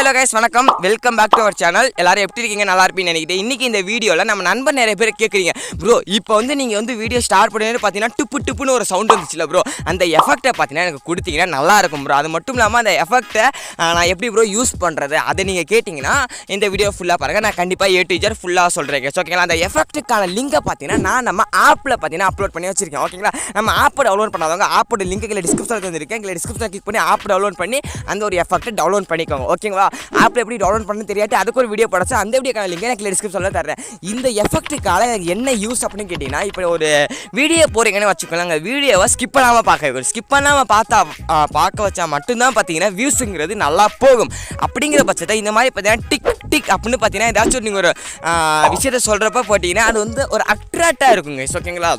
Hello guys, வணக்கம். Welcome back to our channel. எல்லாரும் எப்படி இருக்கீங்க? நல்லா இருப்பீங்கன்னு நினைக்கிறேன். இன்றைக்கி இந்த வீடியோவில் நம்ம நண்பர் நிறைய பேர் கேட்குறீங்க, ப்ரோ இப்போ வந்து நீங்கள் வந்து வீடியோ ஸ்டார்ட் பண்ணுறது பார்த்தீங்கன்னா டுப்புன்னு ஒரு சவுண்ட் வந்துச்சுல ப்ரோ, அந்த எஃபெக்டை பார்த்தீங்கன்னா எனக்கு கொடுத்தீங்கன்னா நல்லாயிருக்கும் ப்ரோ. அது மட்டும் இல்லாமல் அந்த எஃபெக்டை நான் எப்படி ப்ரோ யூஸ் பண்ணுறது அதை நீங்கள் கேட்டிங்கன்னா இந்த வீடியோ ஃபுல்லாக பாருங்கள். நான் கண்டிப்பாக 𝗏 ஃபுல்லாக சொல்கிறேன். ஓகேங்களா? அந்த எஃபெக்ட்டுக்கான லிங்கை பார்த்தீங்கன்னா நான் நம்ம ஆப்பில் பார்த்தீங்கன்னா அப்லோட் பண்ணி வச்சிருக்கேன். ஓகேங்களா? நம்ம ஆப்பை டவுன்லோட் பண்ணாதவங்க ஆப்போட லிங்க்கு டிஸ்கிரிப்ஷனில் வந்துருக்கேன். டிஸ்கிரிப்ஷனில் கிளிக் பண்ணி ஆப் டவுன்லோட் பண்ணி அந்த ஒரு எஃபெக்ட்டை டவுன்லோட் பண்ணிக்கோங்க. ஓகேங்களா? ஆப்பில் எப்படி டவுன்லோட் பண்ணு தெரியாது, அதுக்கு ஒரு வீடியோ படைச்சு அந்த வீடியோக்கான லிங்க் எனக்கு டிஸ்கிரிப்ஷனில் தர்றேன். இந்த எஃபெக்ட்டுக்காக எனக்கு என்ன யூஸ் அப்படின்னு கேட்டிங்கன்னா, இப்போ ஒரு வீடியோ போகிறீங்கன்னு வச்சுக்கோங்க, வீடியோவை ஸ்கிப் பண்ணாமல் ஸ்கிப் பண்ணாமல் பார்க்க வச்சா மட்டும்தான் பார்த்தீங்கன்னா வியூஸுங்கிறது நல்லா போகும். அப்படிங்கிற பட்சத்தை இந்த மாதிரி பார்த்தீங்கன்னா டிக் அப்படின்னு பார்த்தீங்கன்னா ஏதாச்சும் நீங்கள் ஒரு விஷயத்தை சொல்கிறப்ப போட்டிங்கன்னா அது வந்து ஒரு அட்ராக்டாக இருக்குங்க. ஓகேங்களா?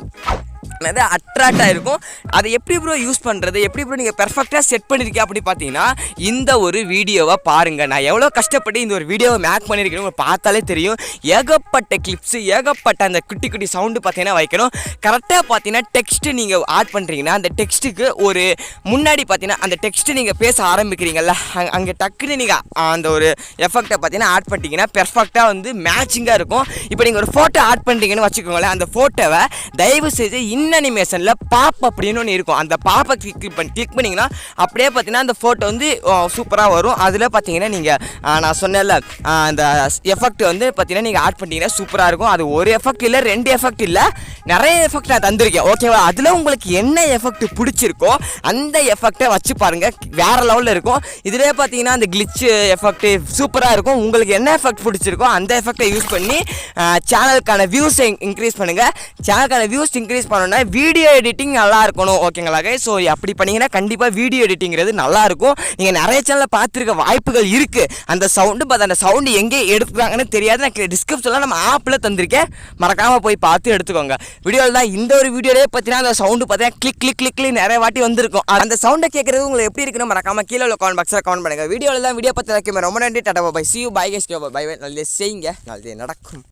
அது அட்ராக்டாக இருக்கும். அதை எப்படி ப்ரோ யூஸ் பண்ணுறது, எப்படி ப்ரோ நீங்கள் பெர்ஃபெக்டாக செட் பண்ணியிருக்கேன் அப்படி பார்த்தீங்கன்னா இந்த ஒரு வீடியோவை பாருங்கள். நான் எவ்வளோ கஷ்டப்பட்டு இந்த ஒரு வீடியோவை மேக் பண்ணியிருக்கேன் உங்களுக்கு பார்த்தாலே தெரியும். ஏகப்பட்ட கிளிப்ஸு, ஏகப்பட்ட அந்த குட்டி சவுண்டு பார்த்தீங்கன்னா வைக்கணும். கரெக்டாக பார்த்தீங்கன்னா டெக்ஸ்ட்டு நீங்கள் ஆட் பண்ணுறீங்கன்னா அந்த டெக்ஸ்ட்டுக்கு ஒரு முன்னாடி பார்த்தீங்கன்னா அந்த டெக்ஸ்ட்டு நீங்கள் பேச ஆரம்பிக்கிறீங்கல்ல, அங்கே டக்குன்னு நீங்கள் அந்த ஒரு எஃபெக்டை பார்த்தீங்கன்னா ஆட் பண்ணிட்டீங்கன்னா பெர்ஃபெக்டாக வந்து மேட்சிங்காக இருக்கும். இப்போ நீங்கள் ஒரு ஃபோட்டோ ஆட் பண்ணுறீங்கன்னு வச்சுக்கோங்களேன், அந்த ஃபோட்டோவை தயவு செய்து அனிமேஷனில் பாப் அப்படின்னு ஒன்று இருக்கும். அந்த பாப்பை கிளிக் பண்ணிங்கன்னா அப்படியே பார்த்தீங்கன்னா அந்த ஃபோட்டோ வந்து சூப்பராக வரும். அதில் பார்த்தீங்கன்னா நீங்கள் நான் சொன்னேன்ல அந்த எஃபெக்ட் வந்து பார்த்தீங்கன்னா நீங்கள் ஆட் பண்ணிட்டீங்கன்னா சூப்பராக இருக்கும். அது ஒரு எஃபெக்ட் இல்லை, 2 எஃபெக்ட் இல்லை, நிறைய எஃபெக்ட் நான் தந்திருக்கேன். ஓகேவா? அதில் உங்களுக்கு என்ன எஃபெக்ட் பிடிச்சிருக்கோ அந்த எஃபெக்டை வச்சு பாருங்கள், வேறு லெவலில் இருக்கும். இதிலே பார்த்தீங்கன்னா அந்த கிளிச் எஃபெக்ட் சூப்பராக இருக்கும். உங்களுக்கு என்ன எஃபெக்ட் பிடிச்சிருக்கோ அந்த எஃபெக்டை யூஸ் பண்ணி சேனலுக்கான வியூஸை இன்க்ரீஸ் பண்ணுங்கள். சேனலுக்கான வியூஸ் இன்க்ரீஸ் பண்ணணும்னா வீடியோ எடிட்டிங் நல்லா இருக்கணும். ஓகேங்களா? ஸோ அப்படி பண்ணிங்கன்னா கண்டிப்பாக வீடியோ எடிட்டிங்கிறது நல்லாயிருக்கும். நீங்கள் நிறைய சேனலில் பார்த்துருக்க வாய்ப்புகள் இருக்குது. அந்த சவுண்டு அந்த சவுண்டு எங்கே எடுத்துக்கிறாங்கன்னு தெரியாது. நான் டிஸ்கிரிப்ஷனில் நம்ம ஆப்பில் தந்திருக்கேன், மறக்காமல் போய் பார்த்து எடுத்துக்கோங்க. வீடியோவில் தான் இந்த ஒரு வீடியோலே பார்த்தீங்கன்னா அந்த சவுண்டு பார்த்தீங்கன்னா கிளிக் நிறைய வாட்டி வந்திருக்கும். அந்த சவுண்டை கேட்குறது உங்களுக்கு எப்படி இருக்குன்னு மறக்காமல் கீழே உள்ள கமெண்ட் பாக்ஸில் கமெண்ட் பண்ணுங்கள். வீடியோவில் தான் வீடியோ பார்த்து ரொம்ப நன்றி. Tata bye, see you, bye guys, bye bye. நல்லது செய்யுங்க, நல்லது நடக்கும்.